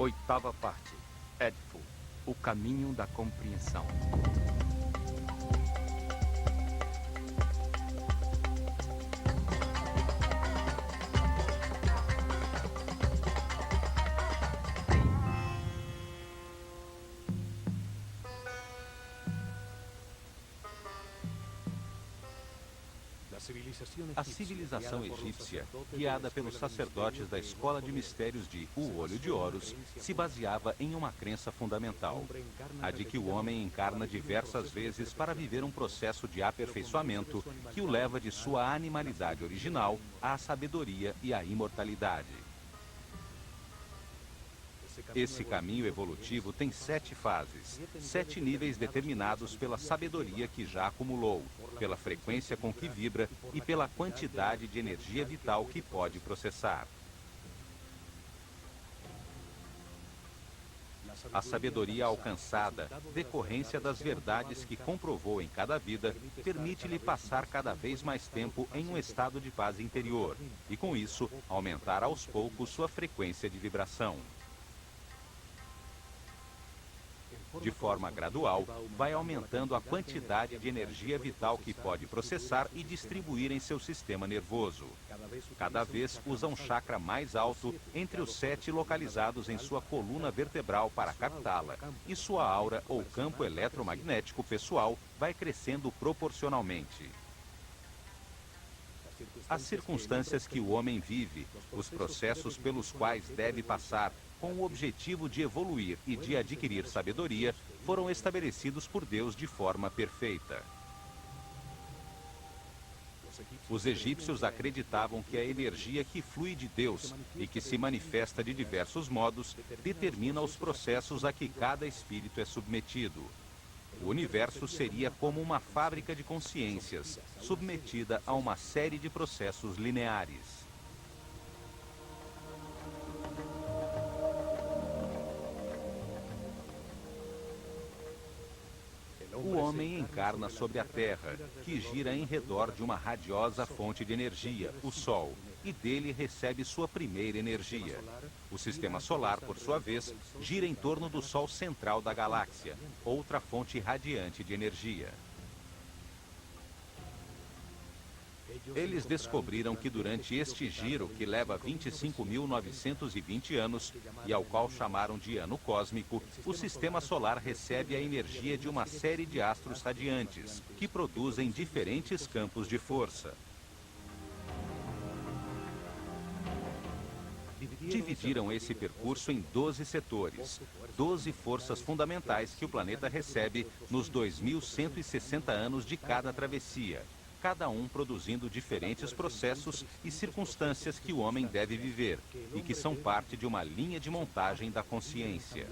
Oitava parte. Édipo, o caminho da compreensão. A civilização egípcia, guiada pelos sacerdotes da escola de mistérios de O Olho de Horus, se baseava em uma crença fundamental, a de que o homem encarna diversas vezes para viver um processo de aperfeiçoamento que o leva de sua animalidade original à sabedoria e à imortalidade. Esse caminho evolutivo tem 7 fases, 7 níveis determinados pela sabedoria que já acumulou, pela frequência com que vibra e pela quantidade de energia vital que pode processar. A sabedoria alcançada, decorrência das verdades que comprovou em cada vida, permite-lhe passar cada vez mais tempo em um estado de paz interior e, com isso, aumentar aos poucos sua frequência de vibração. De forma gradual, vai aumentando a quantidade de energia vital que pode processar e distribuir em seu sistema nervoso. Cada vez usa um chakra mais alto entre os 7 localizados em sua coluna vertebral para captá-la, e sua aura ou campo eletromagnético pessoal vai crescendo proporcionalmente. As circunstâncias que o homem vive, os processos pelos quais deve passar, com o objetivo de evoluir e de adquirir sabedoria, foram estabelecidos por Deus de forma perfeita. Os egípcios acreditavam que a energia que flui de Deus e que se manifesta de diversos modos determina os processos a que cada espírito é submetido. O universo seria como uma fábrica de consciências, submetida a uma série de processos lineares. O homem encarna sobre a Terra, que gira em redor de uma radiosa fonte de energia, o Sol, e dele recebe sua primeira energia. O Sistema Solar, por sua vez, gira em torno do Sol central da galáxia, outra fonte radiante de energia. Eles descobriram que durante este giro, que leva 25.920 anos, e ao qual chamaram de ano cósmico, o Sistema Solar recebe a energia de uma série de astros radiantes, que produzem diferentes campos de força. Dividiram esse percurso em 12 setores, 12 forças fundamentais que o planeta recebe nos 2.160 anos de cada travessia, cada um produzindo diferentes processos e circunstâncias que o homem deve viver e que são parte de uma linha de montagem da consciência.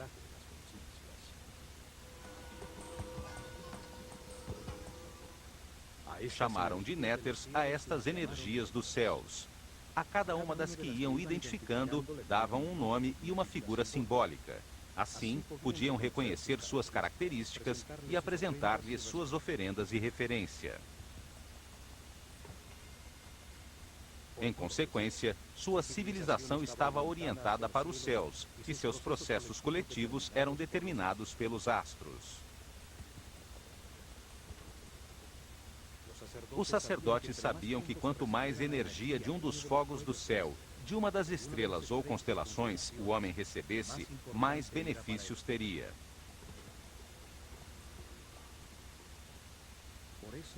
Chamaram de néters a estas energias dos céus. A cada uma das que iam identificando, davam um nome e uma figura simbólica. Assim, podiam reconhecer suas características e apresentar-lhes suas oferendas e referência. Em consequência, sua civilização estava orientada para os céus, e seus processos coletivos eram determinados pelos astros. Os sacerdotes sabiam que quanto mais energia de um dos fogos do céu, de uma das estrelas ou constelações, o homem recebesse, mais benefícios teria.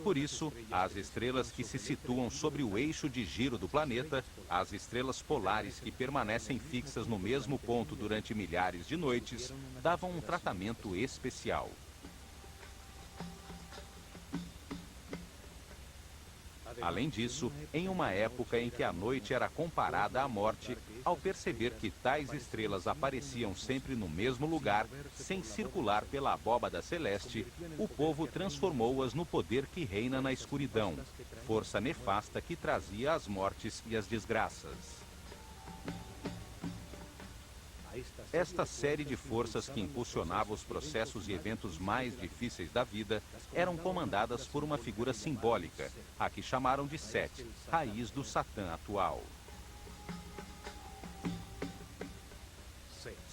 Por isso, as estrelas que se situam sobre o eixo de giro do planeta, as estrelas polares que permanecem fixas no mesmo ponto durante milhares de noites, davam um tratamento especial. Além disso, em uma época em que a noite era comparada à morte, ao perceber que tais estrelas apareciam sempre no mesmo lugar, sem circular pela abóbada celeste, o povo transformou-as no poder que reina na escuridão, força nefasta que trazia as mortes e as desgraças. Esta série de forças que impulsionava os processos e eventos mais difíceis da vida eram comandadas por uma figura simbólica, a que chamaram de Set, raiz do Satã atual.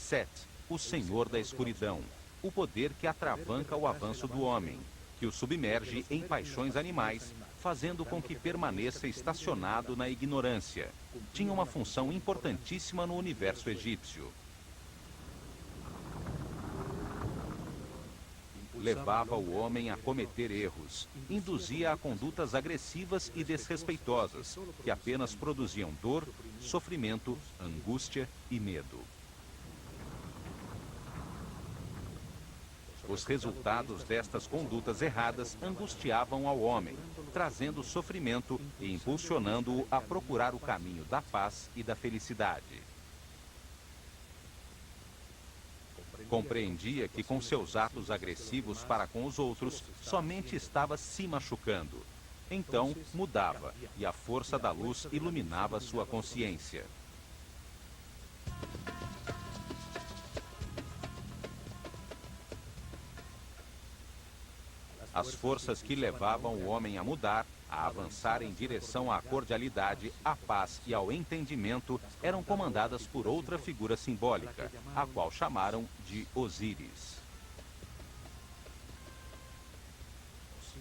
Set, o Senhor da Escuridão, o poder que atravanca o avanço do homem, que o submerge em paixões animais, fazendo com que permaneça estacionado na ignorância. Tinha uma função importantíssima no universo egípcio. Levava o homem a cometer erros, induzia a condutas agressivas e desrespeitosas, que apenas produziam dor, sofrimento, angústia e medo. Os resultados destas condutas erradas angustiavam ao homem, trazendo sofrimento e impulsionando-o a procurar o caminho da paz e da felicidade. Compreendia que com seus atos agressivos para com os outros, somente estava se machucando. Então, mudava, e a força da luz iluminava sua consciência. As forças que levavam o homem a mudar, a avançar em direção à cordialidade, à paz e ao entendimento, eram comandadas por outra figura simbólica, a qual chamaram de Osíris.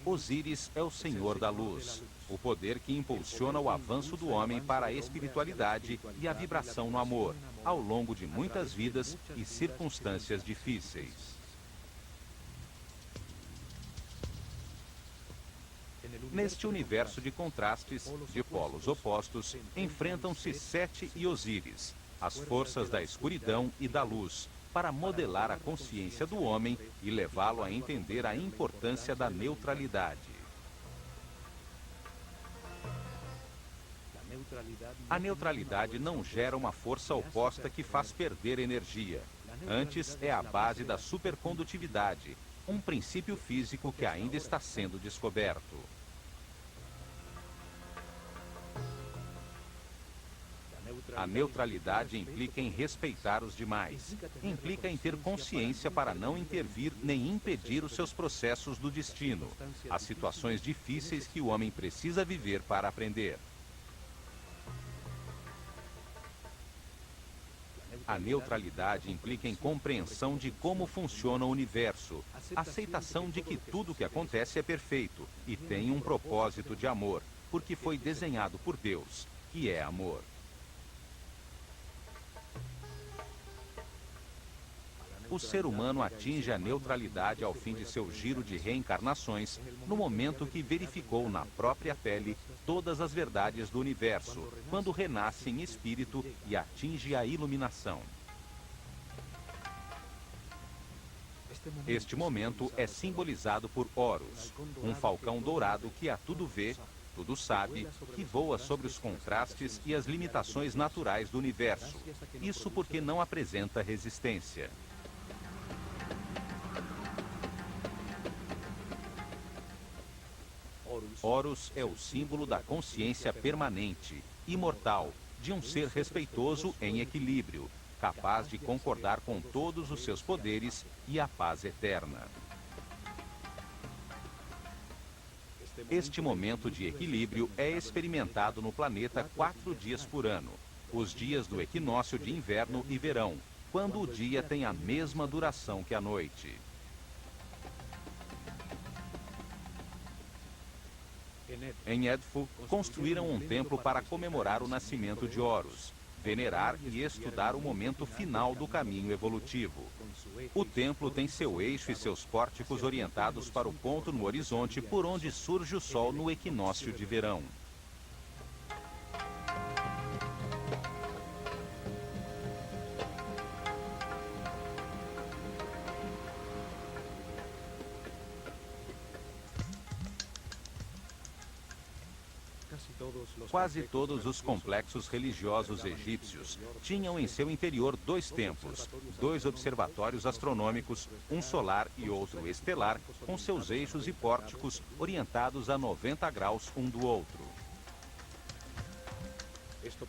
Osíris é o Senhor da Luz, o poder que impulsiona o avanço do homem para a espiritualidade e a vibração no amor, ao longo de muitas vidas e circunstâncias difíceis. Neste universo de contrastes, de polos opostos, enfrentam-se Sete e Osíris, as forças da escuridão e da luz, para modelar a consciência do homem e levá-lo a entender a importância da neutralidade. A neutralidade não gera uma força oposta que faz perder energia. Antes, é a base da supercondutividade, um princípio físico que ainda está sendo descoberto. A neutralidade implica em respeitar os demais. Implica em ter consciência para não intervir nem impedir os seus processos do destino, as situações difíceis que o homem precisa viver para aprender. A neutralidade implica em compreensão de como funciona o universo, aceitação de que tudo o que acontece é perfeito e tem um propósito de amor, porque foi desenhado por Deus, que é amor. O ser humano atinge a neutralidade ao fim de seu giro de reencarnações, no momento que verificou na própria pele todas as verdades do universo, quando renasce em espírito e atinge a iluminação. Este momento é simbolizado por Horus, um falcão dourado que a tudo vê, tudo sabe, que voa sobre os contrastes e as limitações naturais do universo. Isso porque não apresenta resistência. Horus é o símbolo da consciência permanente, imortal, de um ser respeitoso em equilíbrio, capaz de concordar com todos os seus poderes e a paz eterna. Este momento de equilíbrio é experimentado no planeta 4 dias por ano, os dias do equinócio de inverno e verão, quando o dia tem a mesma duração que a noite. Em Edfu, construíram um templo para comemorar o nascimento de Horus, venerar e estudar o momento final do caminho evolutivo. O templo tem seu eixo e seus pórticos orientados para o ponto no horizonte por onde surge o sol no equinócio de verão. Quase todos os complexos religiosos egípcios tinham em seu interior 2 templos, 2 observatórios astronômicos, um solar e outro estelar, com seus eixos e pórticos orientados a 90 graus um do outro.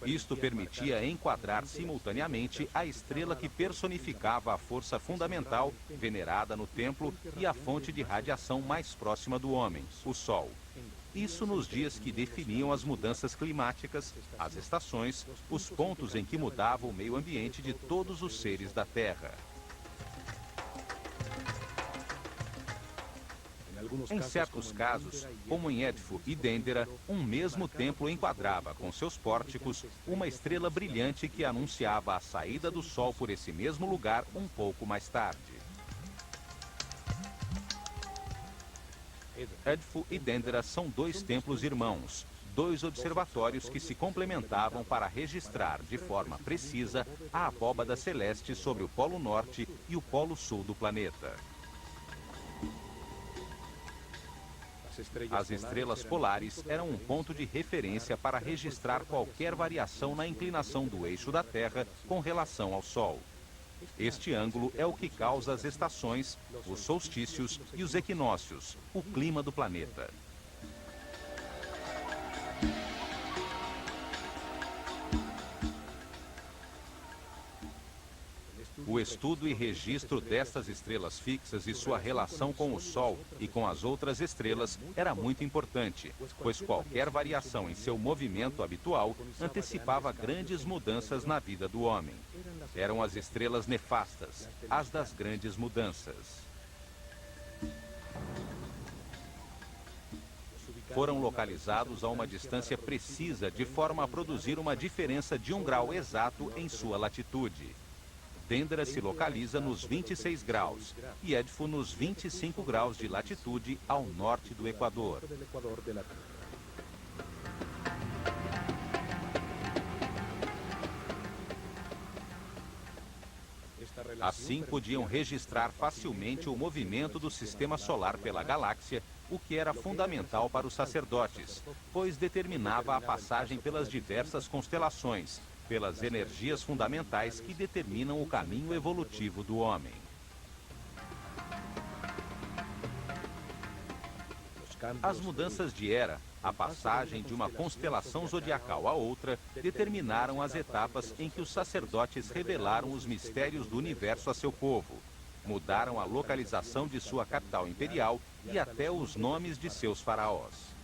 Isto permitia enquadrar simultaneamente a estrela que personificava a força fundamental venerada no templo e a fonte de radiação mais próxima do homem, o Sol. Isso nos dias que definiam as mudanças climáticas, as estações, os pontos em que mudava o meio ambiente de todos os seres da Terra. Em certos casos, como em Edfu e Dendera, um mesmo templo enquadrava com seus pórticos uma estrela brilhante que anunciava a saída do Sol por esse mesmo lugar um pouco mais tarde. Edfu e Dendera são dois templos irmãos, dois observatórios que se complementavam para registrar de forma precisa a abóbada celeste sobre o Polo Norte e o Polo Sul do planeta. As estrelas polares eram um ponto de referência para registrar qualquer variação na inclinação do eixo da Terra com relação ao Sol. Este ângulo é o que causa as estações, os solstícios e os equinócios, o clima do planeta. O estudo e registro destas estrelas fixas e sua relação com o Sol e com as outras estrelas era muito importante, pois qualquer variação em seu movimento habitual antecipava grandes mudanças na vida do homem. Eram as estrelas nefastas, as das grandes mudanças. Foram localizados a uma distância precisa de forma a produzir uma diferença de 1 grau exato em sua latitude. Dendera se localiza nos 26 graus e Edfu nos 25 graus de latitude ao norte do Equador. Assim podiam registrar facilmente o movimento do sistema solar pela galáxia, o que era fundamental para os sacerdotes, pois determinava a passagem pelas diversas constelações, pelas energias fundamentais que determinam o caminho evolutivo do homem. As mudanças de era, a passagem de uma constelação zodiacal a outra, determinaram as etapas em que os sacerdotes revelaram os mistérios do universo a seu povo. Mudaram a localização de sua capital imperial e até os nomes de seus faraós.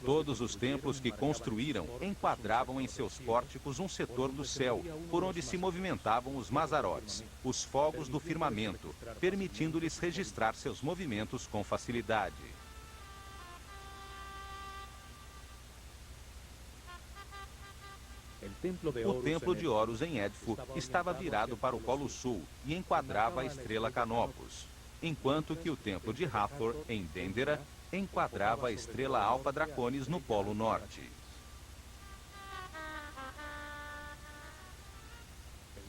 Todos os templos que construíram enquadravam em seus pórticos um setor do céu, por onde se movimentavam os mazarotes, os fogos do firmamento, permitindo-lhes registrar seus movimentos com facilidade. O templo de Horus em Edfu estava virado para o Polo Sul e enquadrava a estrela Canopus, enquanto que o templo de Hathor, em Dendera, enquadrava a estrela Alpha Draconis no Polo Norte.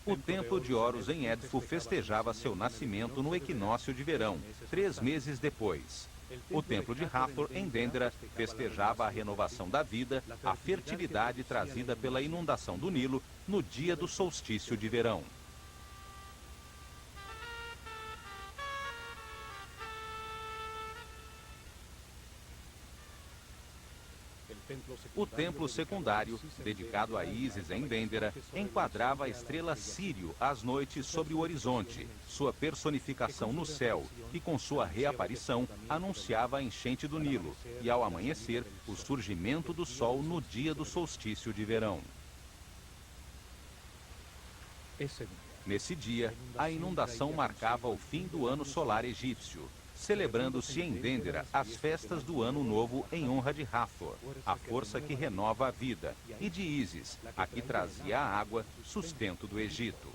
O templo de Horus em Edfu festejava seu nascimento no equinócio de verão, 3 meses depois. O templo de Hathor, em Dendera, festejava a renovação da vida, a fertilidade trazida pela inundação do Nilo no dia do solstício de verão. O templo secundário, dedicado a Ísis em Dendera, enquadrava a estrela Sírio às noites sobre o horizonte, sua personificação no céu, que com sua reaparição anunciava a enchente do Nilo, e ao amanhecer, o surgimento do sol no dia do solstício de verão. Nesse dia, a inundação marcava o fim do ano solar egípcio, celebrando-se em Dendera as festas do Ano Novo em honra de Hathor, a força que renova a vida, e de Ísis, a que trazia a água, sustento do Egito.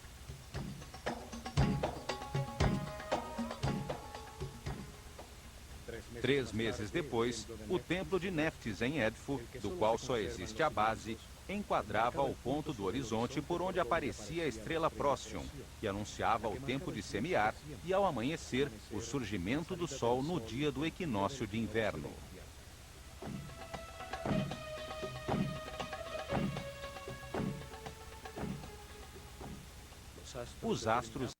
Três meses depois, o templo de Neftis em Edfu, do qual só existe a base, enquadrava o ponto do horizonte por onde aparecia a estrela Procyon, que anunciava o tempo de semear e, ao amanhecer, o surgimento do sol no dia do equinócio de inverno. Os astros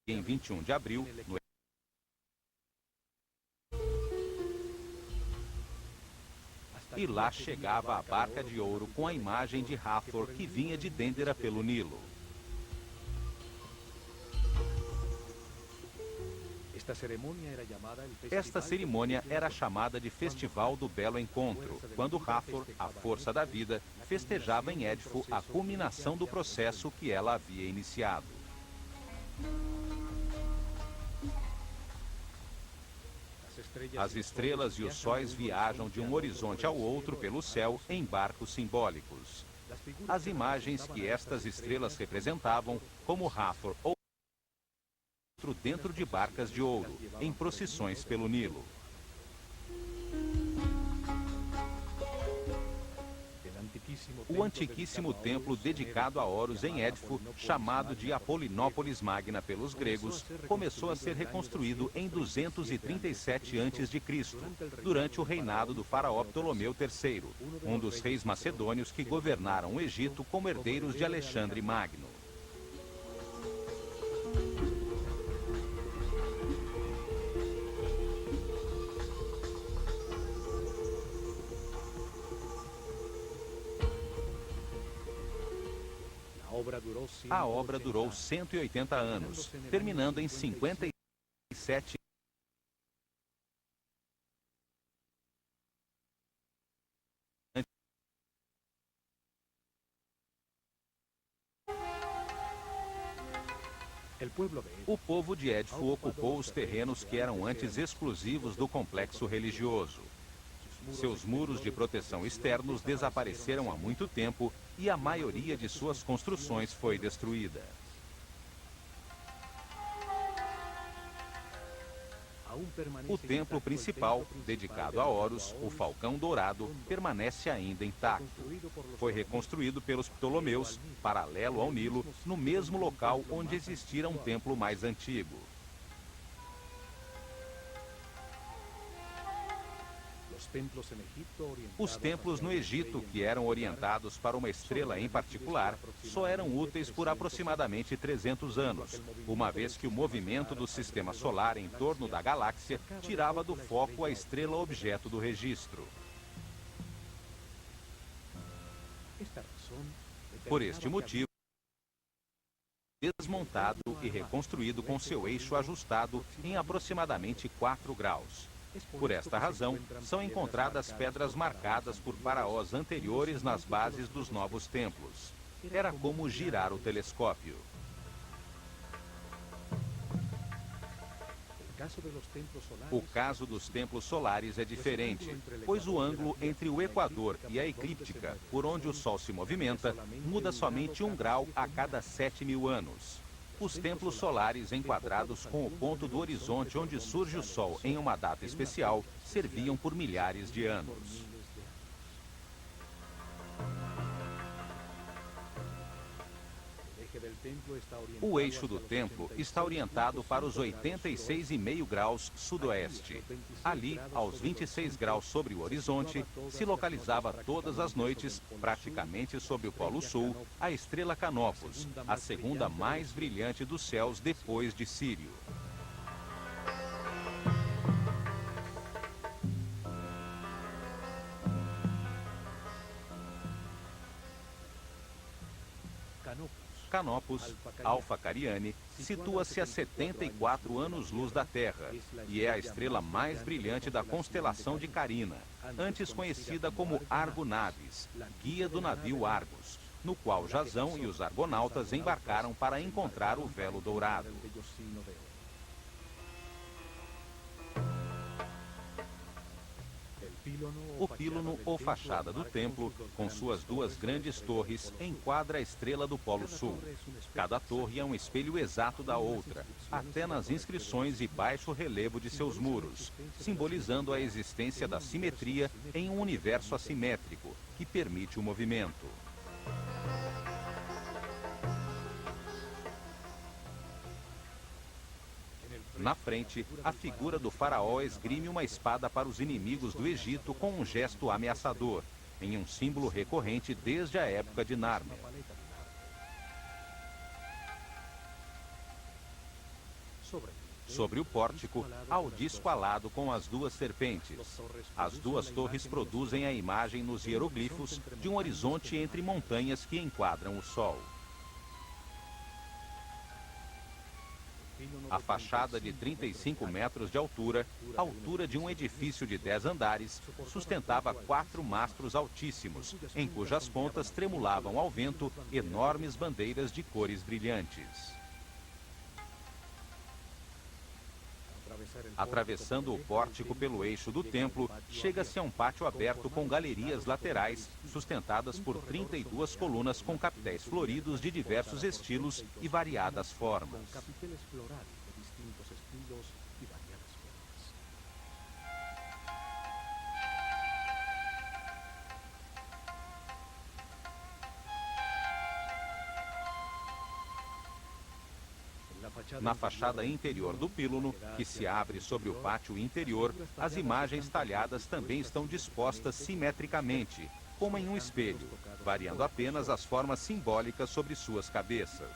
em 21 de abril, no e lá chegava a barca de ouro com a imagem de Hathor que vinha de Dendera pelo Nilo. Esta cerimônia era chamada de Festival do Belo Encontro, quando Hathor, a força da vida, festejava em Édifo a culminação do processo que ela havia iniciado. As estrelas e os sóis viajam de um horizonte ao outro pelo céu em barcos simbólicos. As imagens que estas estrelas representavam, como Hathor ou dentro de barcas de ouro, em procissões pelo Nilo. O antiquíssimo templo dedicado a Horus em Édifo, chamado de Apolinópolis Magna pelos gregos, começou a ser reconstruído em 237 a.C., durante o reinado do faraó Ptolomeu III, um dos reis macedônios que governaram o Egito como herdeiros de Alexandre Magno. A obra durou 180 anos, terminando em 57. O povo de Édifo ocupou os terrenos que eram antes exclusivos do complexo religioso. Seus muros de proteção externos desapareceram há muito tempo e a maioria de suas construções foi destruída. O templo principal, dedicado a Horus, o Falcão Dourado, permanece ainda intacto. Foi reconstruído pelos Ptolomeus, paralelo ao Nilo, no mesmo local onde existira um templo mais antigo. Os templos no Egito, que eram orientados para uma estrela em particular, só eram úteis por aproximadamente 300 anos, uma vez que o movimento do sistema solar em torno da galáxia tirava do foco a estrela objeto do registro. Por este motivo, desmontado e reconstruído com seu eixo ajustado em aproximadamente 4 graus. Por esta razão, são encontradas pedras marcadas por faraós anteriores nas bases dos novos templos. Era como girar o telescópio. O caso dos templos solares é diferente, pois o ângulo entre o equador e a eclíptica, por onde o Sol se movimenta, muda somente 1 grau a cada 7.000 anos. Os templos solares enquadrados com o ponto do horizonte onde surge o Sol em uma data especial serviam por milhares de anos. O eixo do templo está orientado para os 86,5 graus sudoeste. Ali, aos 26 graus sobre o horizonte, se localizava todas as noites, praticamente sobre o Polo Sul, a estrela Canopus, a segunda mais brilhante dos céus depois de Sírio. Canopus, Alfa Cariani, situa-se a 74 anos-luz da Terra e é a estrela mais brilhante da constelação de Carina, antes conhecida como Argo Navis, guia do navio Argos, no qual Jasão e os argonautas embarcaram para encontrar o véu dourado. O pílono ou fachada do templo, com suas 2 grandes torres, enquadra a estrela do Polo Sul. Cada torre é um espelho exato da outra, até nas inscrições e baixo relevo de seus muros, simbolizando a existência da simetria em um universo assimétrico, que permite o movimento. Na frente, a figura do faraó esgrime uma espada para os inimigos do Egito com um gesto ameaçador, em um símbolo recorrente desde a época de Nárnia. Sobre o pórtico, há o disco alado com as duas serpentes. As duas torres produzem a imagem nos hieroglifos de um horizonte entre montanhas que enquadram o sol. A fachada de 35 metros de altura, altura de um edifício de 10 andares, sustentava 4 mastros altíssimos, em cujas pontas tremulavam ao vento enormes bandeiras de cores brilhantes. Atravessando o pórtico pelo eixo do templo, chega-se a um pátio aberto com galerias laterais, sustentadas por 32 colunas com capitéis floridos de diversos estilos e variadas formas. Na fachada interior do pílono, que se abre sobre o pátio interior, as imagens talhadas também estão dispostas simetricamente, como em um espelho, variando apenas as formas simbólicas sobre suas cabeças.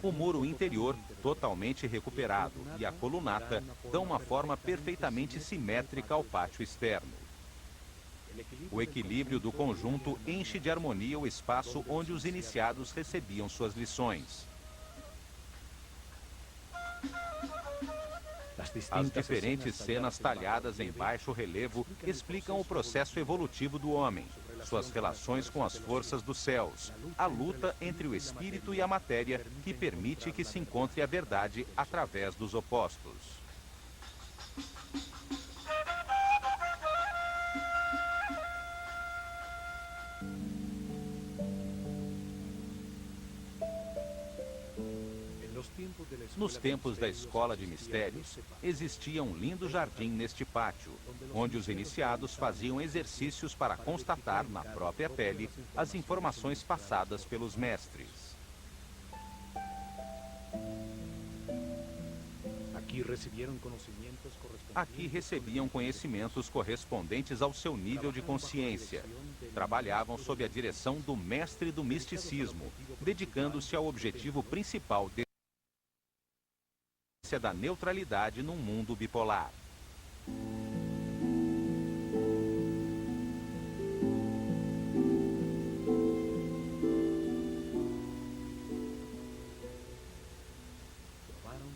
O muro interior, totalmente recuperado, e a colunata dão uma forma perfeitamente simétrica ao pátio externo. O equilíbrio do conjunto enche de harmonia o espaço onde os iniciados recebiam suas lições. As diferentes cenas talhadas em baixo relevo explicam o processo evolutivo do homem, suas relações com as forças dos céus, a luta entre o espírito e a matéria que permite que se encontre a verdade através dos opostos. Nos tempos da Escola de Mistérios, existia um lindo jardim neste pátio, onde os iniciados faziam exercícios para constatar na própria pele as informações passadas pelos mestres. Aqui recebiam conhecimentos correspondentes ao seu nível de consciência. Trabalhavam sob a direção do mestre do misticismo, dedicando-se ao objetivo principal da neutralidade num mundo bipolar.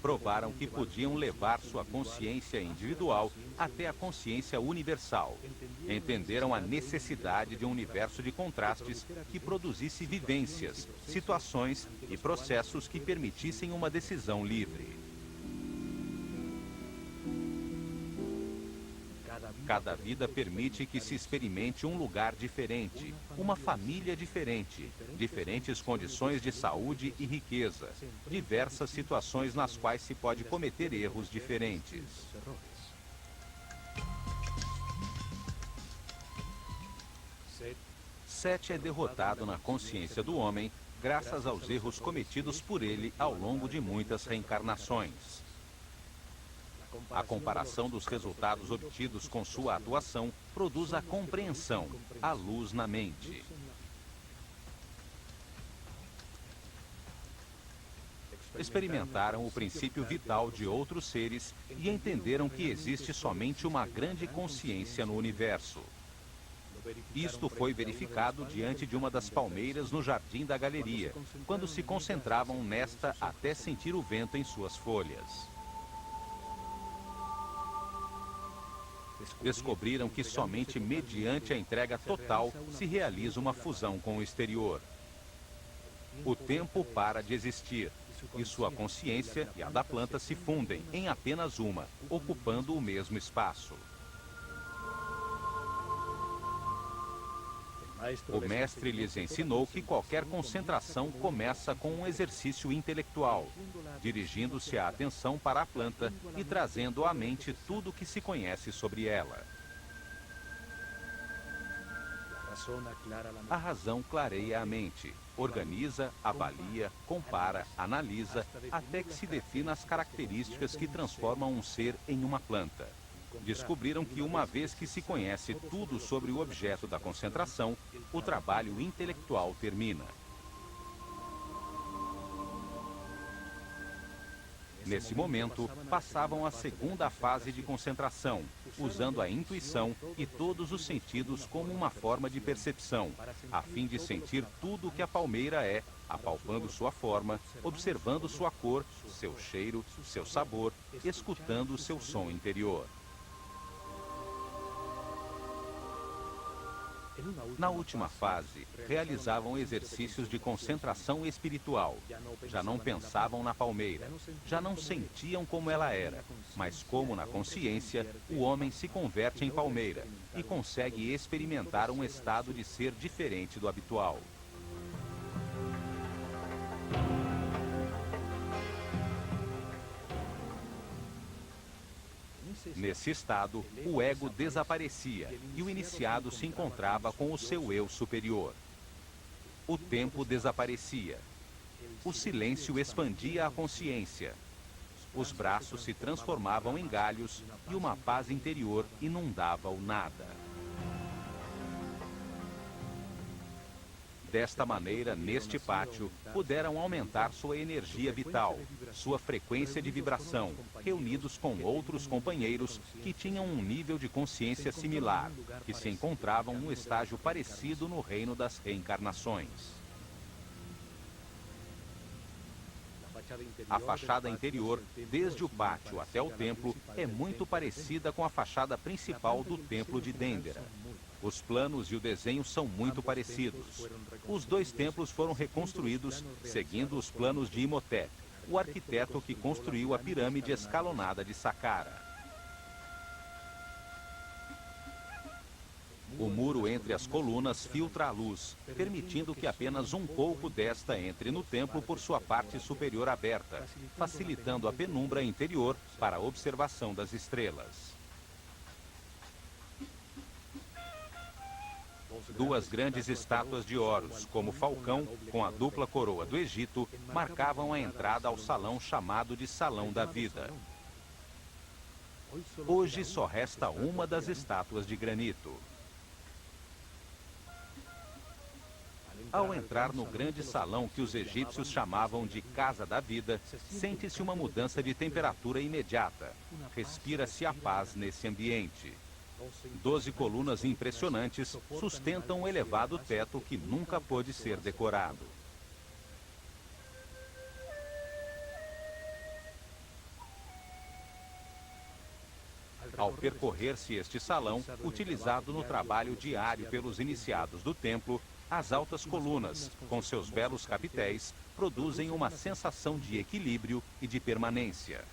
Provaram que podiam levar sua consciência individual até a consciência universal. Entenderam a necessidade de um universo de contrastes que produzisse vivências, situações e processos que permitissem uma decisão livre. Cada vida permite que se experimente um lugar diferente, uma família diferente, diferentes condições de saúde e riqueza, diversas situações nas quais se pode cometer erros diferentes. Sete é derrotado na consciência do homem graças aos erros cometidos por ele ao longo de muitas reencarnações. A comparação dos resultados obtidos com sua atuação produz a compreensão, a luz na mente. Experimentaram o princípio vital de outros seres e entenderam que existe somente uma grande consciência no universo. Isto foi verificado diante de uma das palmeiras no jardim da galeria, quando se concentravam nesta até sentir o vento em suas folhas. Descobriram que somente mediante a entrega total se realiza uma fusão com o exterior. O tempo para de existir, e sua consciência e a da planta se fundem em apenas uma, ocupando o mesmo espaço. O mestre lhes ensinou que qualquer concentração começa com um exercício intelectual, dirigindo-se a atenção para a planta e trazendo à mente tudo o que se conhece sobre ela. A razão clareia a mente, organiza, avalia, compara, analisa, até que se defina as características que transformam um ser em uma planta. Descobriram que uma vez que se conhece tudo sobre o objeto da concentração, o trabalho intelectual termina. Nesse momento, passavam à segunda fase de concentração, usando a intuição e todos os sentidos como uma forma de percepção, a fim de sentir tudo o que a palmeira é, apalpando sua forma, observando sua cor, seu cheiro, seu sabor, escutando seu som interior. Na última fase, realizavam exercícios de concentração espiritual. Já não pensavam na palmeira, já não sentiam como ela era, mas como na consciência, o homem se converte em palmeira e consegue experimentar um estado de ser diferente do habitual. Nesse estado, o ego desaparecia e o iniciado se encontrava com o seu eu superior. O tempo desaparecia. O silêncio expandia a consciência. Os braços se transformavam em galhos e uma paz interior inundava o nada. Desta maneira, neste pátio, puderam aumentar sua energia vital, sua frequência de vibração, reunidos com outros companheiros que tinham um nível de consciência similar, que se encontravam num estágio parecido no reino das reencarnações. A fachada interior, desde o pátio até o templo, é muito parecida com a fachada principal do templo de Dendera. Os planos e o desenho são muito parecidos. Os dois templos foram reconstruídos seguindo os planos de Imhotep, o arquiteto que construiu a pirâmide escalonada de Saqqara. O muro entre as colunas filtra a luz, permitindo que apenas um pouco desta entre no templo por sua parte superior aberta, facilitando a penumbra interior para a observação das estrelas. Duas grandes estátuas de Horus, como Falcão, com a dupla coroa do Egito, marcavam a entrada ao salão chamado de Salão da Vida. Hoje só resta uma das estátuas de granito. Ao entrar no grande salão que os egípcios chamavam de Casa da Vida, sente-se uma mudança de temperatura imediata. Respira-se a paz nesse ambiente. 12 colunas impressionantes sustentam um elevado teto que nunca pôde ser decorado. Ao percorrer-se este salão, utilizado no trabalho diário pelos iniciados do templo, as altas colunas, com seus belos capitéis, produzem uma sensação de equilíbrio e de permanência.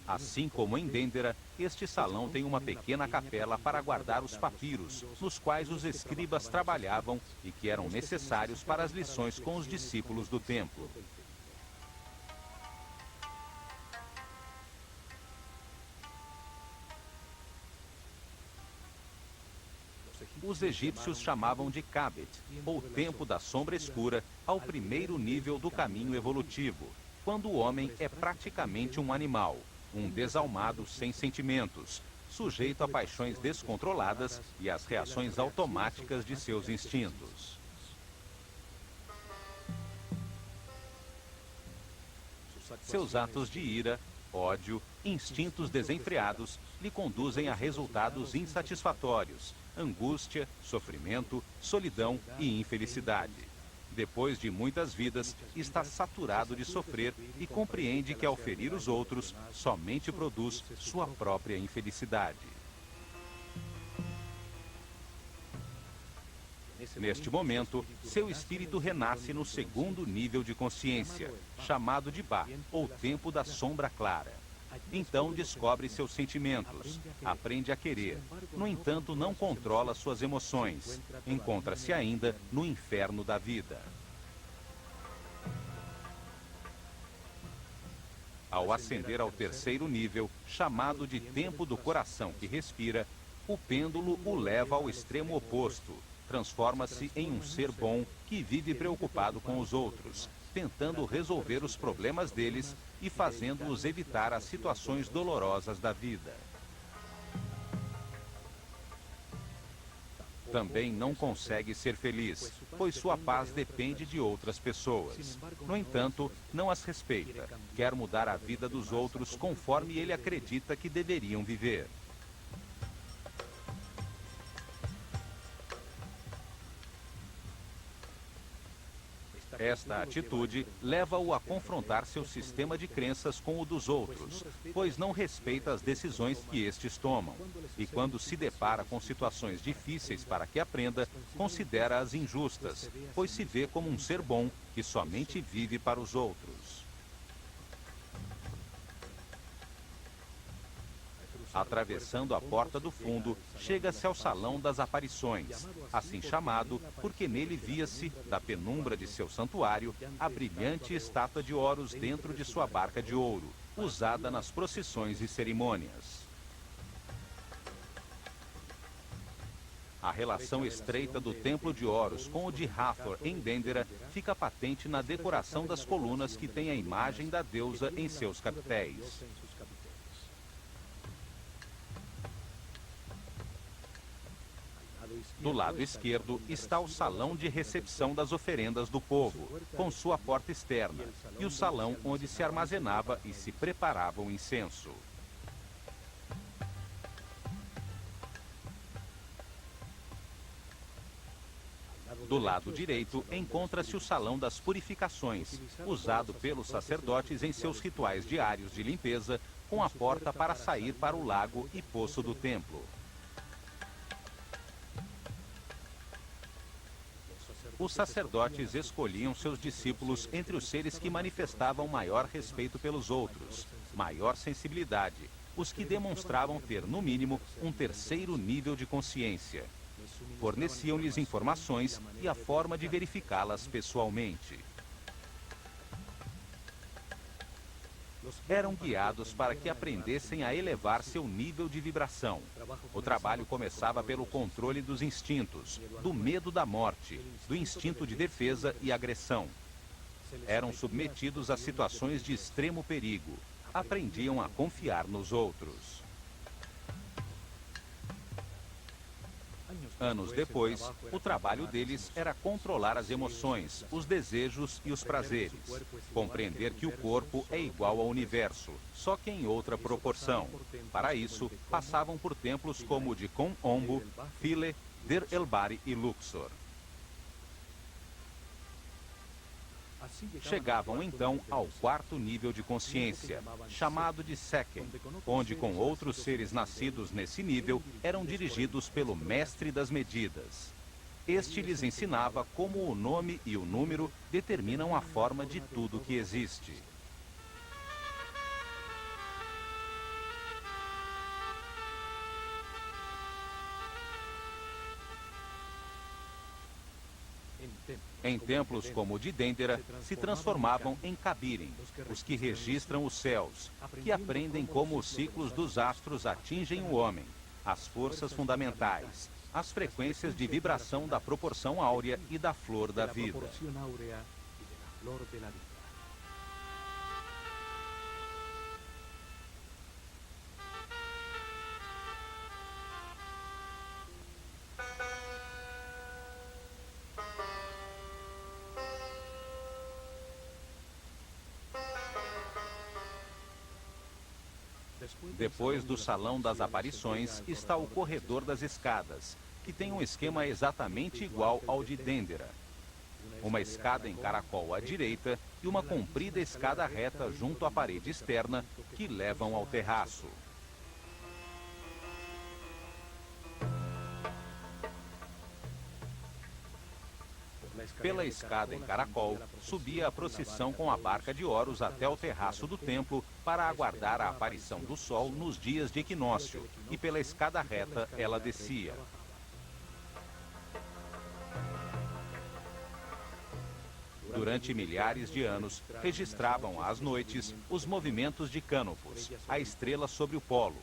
Assim como em Dendera, este salão tem uma pequena capela para guardar os papiros, nos quais os escribas trabalhavam e que eram necessários para as lições com os discípulos do templo. Os egípcios chamavam de Kabet, ou tempo da sombra escura, ao primeiro nível do caminho evolutivo, quando o homem é praticamente um animal, um desalmado sem sentimentos, sujeito a paixões descontroladas e às reações automáticas de seus instintos. Seus atos de ira, ódio, instintos desenfreados lhe conduzem a resultados insatisfatórios, angústia, sofrimento, solidão e infelicidade. Depois de muitas vidas, está saturado de sofrer e compreende que ao ferir os outros, somente produz sua própria infelicidade. Neste momento, seu espírito renasce no segundo nível de consciência, chamado de Ba, ou tempo da sombra clara. Então descobre seus sentimentos, aprende a querer. No entanto, não controla suas emoções. Encontra-se ainda no inferno da vida. Ao ascender ao terceiro nível, chamado de tempo do coração que respira, O pêndulo o leva ao extremo oposto. Transforma-se em um ser bom que vive preocupado com os outros, tentando resolver os problemas deles e fazendo-os evitar as situações dolorosas da vida. Também não consegue ser feliz, pois sua paz depende de outras pessoas. No entanto, não as respeita. Quer mudar a vida dos outros conforme ele acredita que deveriam viver. Esta atitude leva-o a confrontar seu sistema de crenças com o dos outros, pois não respeita as decisões que estes tomam. E quando se depara com situações difíceis para que aprenda, considera-as injustas, pois se vê como um ser bom que somente vive para os outros. Atravessando a porta do fundo, chega-se ao Salão das Aparições, assim chamado porque nele via-se, da penumbra de seu santuário, a brilhante estátua de Horus dentro de sua barca de ouro, usada nas procissões e cerimônias. A relação estreita do Templo de Horus com o de Hathor em Dendera fica patente na decoração das colunas que tem a imagem da deusa em seus capitéis. Do lado esquerdo está o salão de recepção das oferendas do povo, com sua porta externa, e o salão onde se armazenava e se preparava o incenso. Do lado direito encontra-se o salão das purificações, usado pelos sacerdotes em seus rituais diários de limpeza, com a porta para sair para o lago e poço do templo. Os sacerdotes escolhiam seus discípulos entre os seres que manifestavam maior respeito pelos outros, maior sensibilidade, os que demonstravam ter, no mínimo, um terceiro nível de consciência. Forneciam-lhes informações e a forma de verificá-las pessoalmente. Eram guiados para que aprendessem a elevar seu nível de vibração. O trabalho começava pelo controle dos instintos, do medo da morte, do instinto de defesa e agressão. Eram submetidos a situações de extremo perigo. Aprendiam a confiar nos outros. Anos depois, o trabalho deles era controlar as emoções, os desejos e os prazeres. Compreender que o corpo é igual ao universo, só que em outra proporção. Para isso, passavam por templos como o de Kon Ombo, Philae, Der El-Bahri e Luxor. Chegavam então ao quarto nível de consciência, chamado de Sekken, onde com outros seres nascidos nesse nível eram dirigidos pelo mestre das medidas. Este lhes ensinava como o nome e o número determinam a forma de tudo que existe. Em templos como o de Dendera, se transformavam em Kabirim, os que registram os céus, que aprendem como os ciclos dos astros atingem o homem, as forças fundamentais, as frequências de vibração da proporção áurea e da flor da vida. Depois do Salão das Aparições está o Corredor das Escadas, que tem um esquema exatamente igual ao de Dendera. Uma escada em caracol à direita e uma comprida escada reta junto à parede externa que levam ao terraço. Pela escada em caracol, subia a procissão com a barca de Horus até o terraço do templo para aguardar a aparição do sol nos dias de equinócio, e pela escada reta ela descia. Durante milhares de anos, registravam às noites os movimentos de Canopus, a estrela sobre o polo.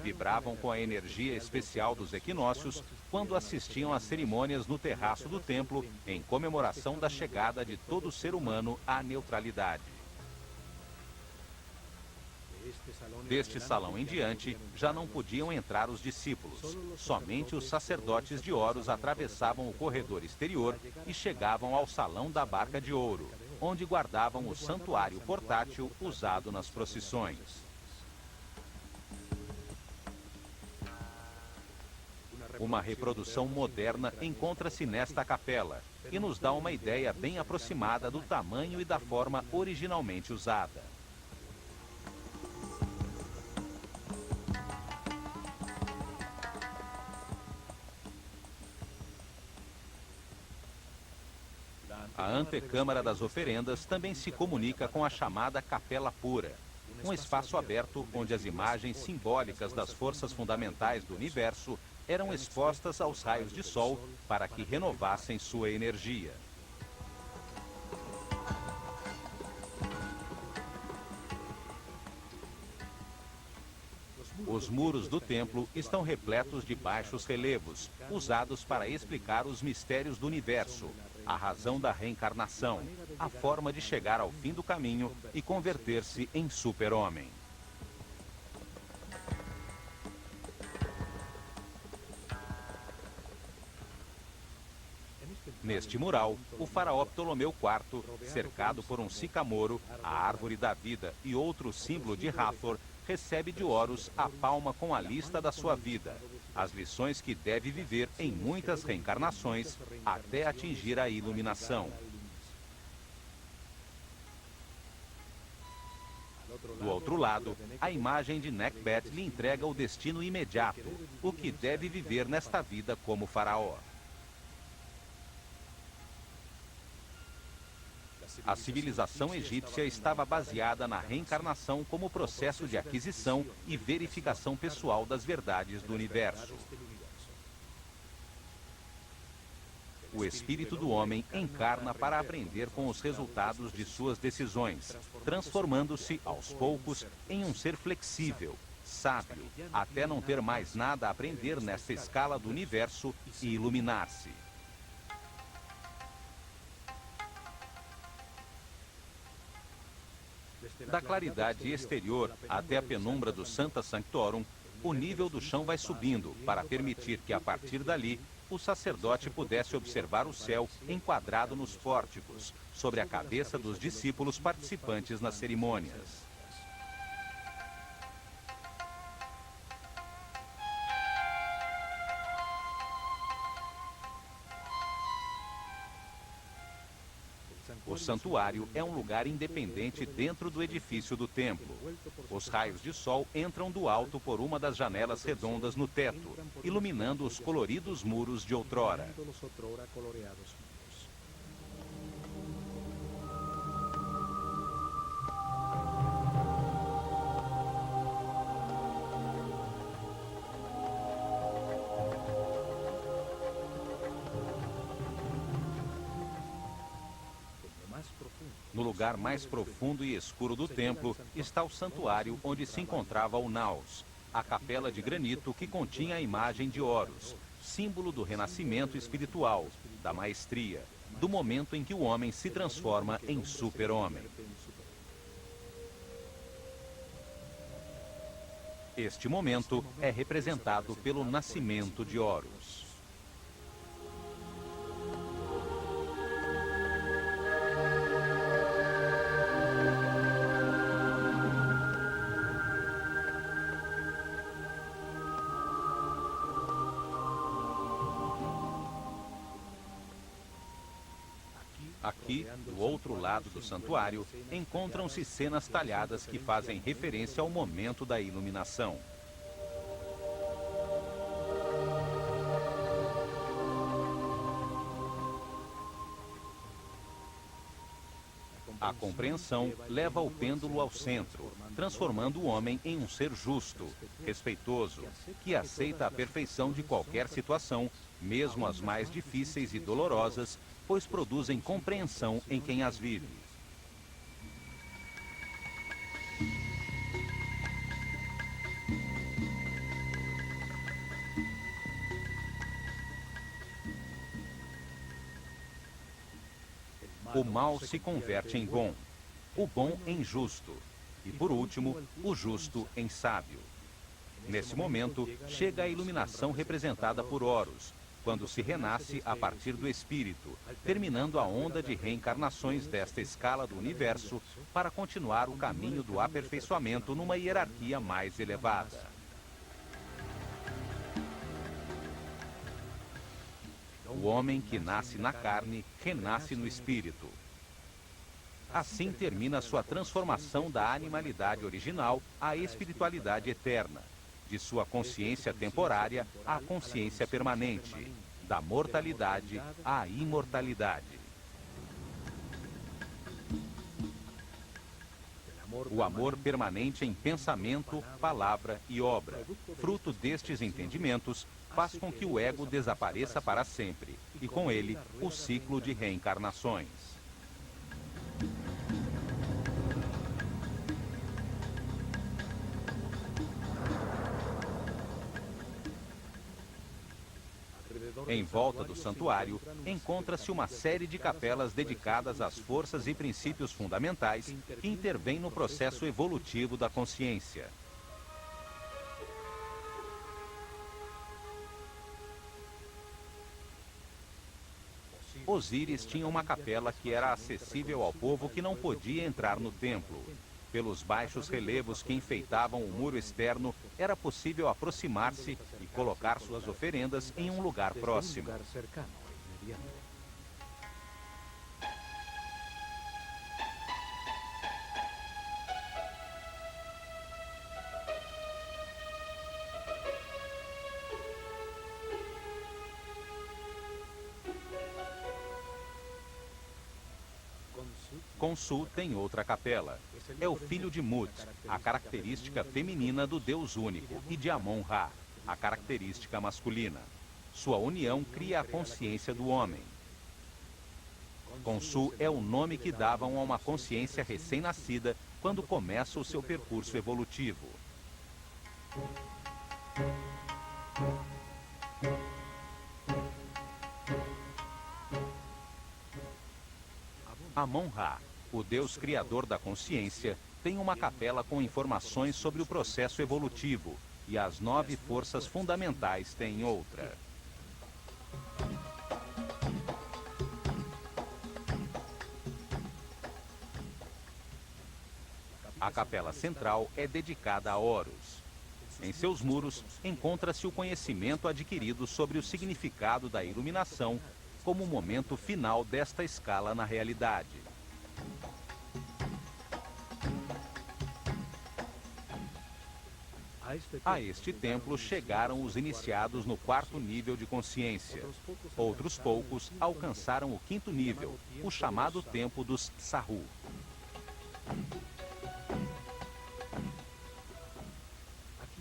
Vibravam com a energia especial dos equinócios quando assistiam às cerimônias no terraço do templo em comemoração da chegada de todo ser humano à neutralidade. Deste salão em diante, já não podiam entrar os discípulos. Somente os sacerdotes de Horus atravessavam o corredor exterior e chegavam ao salão da Barca de Ouro, onde guardavam o santuário portátil usado nas procissões. Uma reprodução moderna encontra-se nesta capela e nos dá uma ideia bem aproximada do tamanho e da forma originalmente usada. A antecâmara das oferendas também se comunica com a chamada Capela Pura, um espaço aberto onde as imagens simbólicas das forças fundamentais do universo eram expostas aos raios de sol para que renovassem sua energia. Os muros do templo estão repletos de baixos relevos, usados para explicar os mistérios do universo, a razão da reencarnação, a forma de chegar ao fim do caminho e converter-se em super-homem. Neste mural, o faraó Ptolomeu IV, cercado por um sicamoro, a árvore da vida e outro símbolo de Hathor, recebe de Horus a palma com a lista da sua vida, as lições que deve viver em muitas reencarnações até atingir a iluminação. Do outro lado, a imagem de Nekhbet lhe entrega o destino imediato, o que deve viver nesta vida como faraó. A civilização egípcia estava baseada na reencarnação como processo de aquisição e verificação pessoal das verdades do universo. O espírito do homem encarna para aprender com os resultados de suas decisões, transformando-se, aos poucos, em um ser flexível, sábio, até não ter mais nada a aprender nesta escala do universo e iluminar-se. Da claridade exterior até a penumbra do Sancta Sanctorum, o nível do chão vai subindo para permitir que, a partir dali, o sacerdote pudesse observar o céu enquadrado nos pórticos, sobre a cabeça dos discípulos participantes nas cerimônias. O santuário é um lugar independente dentro do edifício do templo. Os raios de sol entram do alto por uma das janelas redondas no teto, iluminando os coloridos muros de outrora. No lugar mais profundo e escuro do templo está o santuário onde se encontrava o Naos, a capela de granito que continha a imagem de Horus, símbolo do renascimento espiritual, da maestria, do momento em que o homem se transforma em super-homem. Este momento é representado pelo nascimento de Horus. Aqui, do outro lado do santuário, encontram-se cenas talhadas que fazem referência ao momento da iluminação. A compreensão leva o pêndulo ao centro, transformando o homem em um ser justo, respeitoso, que aceita a perfeição de qualquer situação, mesmo as mais difíceis e dolorosas, pois produzem compreensão em quem as vive. O mal se converte em bom, o bom em justo, e por último, o justo em sábio. Nesse momento, chega a iluminação representada por Horus, quando se renasce a partir do espírito, terminando a onda de reencarnações desta escala do universo para continuar o caminho do aperfeiçoamento numa hierarquia mais elevada. O homem que nasce na carne, renasce no espírito. Assim termina sua transformação da animalidade original à espiritualidade eterna, de sua consciência temporária à consciência permanente, da mortalidade à imortalidade. O amor permanente em pensamento, palavra e obra, fruto destes entendimentos, faz com que o ego desapareça para sempre, e com ele, o ciclo de reencarnações. Em volta do santuário, encontra-se uma série de capelas dedicadas às forças e princípios fundamentais que intervêm no processo evolutivo da consciência. Osíris tinha uma capela que era acessível ao povo que não podia entrar no templo. Pelos baixos relevos que enfeitavam o muro externo, era possível aproximar-se e colocar suas oferendas em um lugar próximo. Khonsu tem outra capela. É o filho de Mut, a característica feminina do Deus único, e de Amon-Ra, a característica masculina. Sua união cria a consciência do homem. Khonsu é o nome que davam a uma consciência recém-nascida quando começa o seu percurso evolutivo. Amon-Ra, o Deus criador da consciência, tem uma capela com informações sobre o processo evolutivo, e as 9 forças fundamentais têm outra. A capela central é dedicada a Horus. Em seus muros, encontra-se o conhecimento adquirido sobre o significado da iluminação como o momento final desta escala na realidade. A este templo chegaram os iniciados no 4º nível de consciência. Outros poucos alcançaram o 5º nível, o chamado tempo dos Sahu.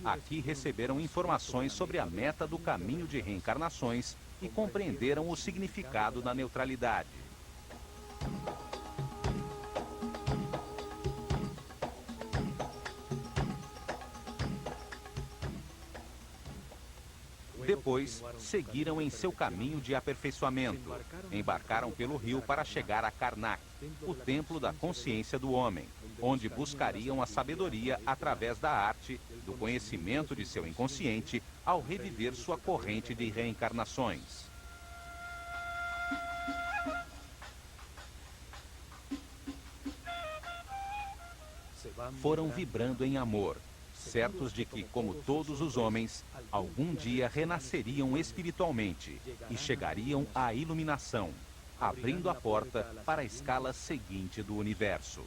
Aqui receberam informações sobre a meta do caminho de reencarnações e compreenderam o significado da neutralidade. Depois, seguiram em seu caminho de aperfeiçoamento. Embarcaram pelo rio para chegar a Karnak, o templo da consciência do homem, onde buscariam a sabedoria através da arte, do conhecimento de seu inconsciente, ao reviver sua corrente de reencarnações. Foram vibrando em amor, certos de que, como todos os homens, algum dia renasceriam espiritualmente e chegariam à iluminação, abrindo a porta para a escala seguinte do universo.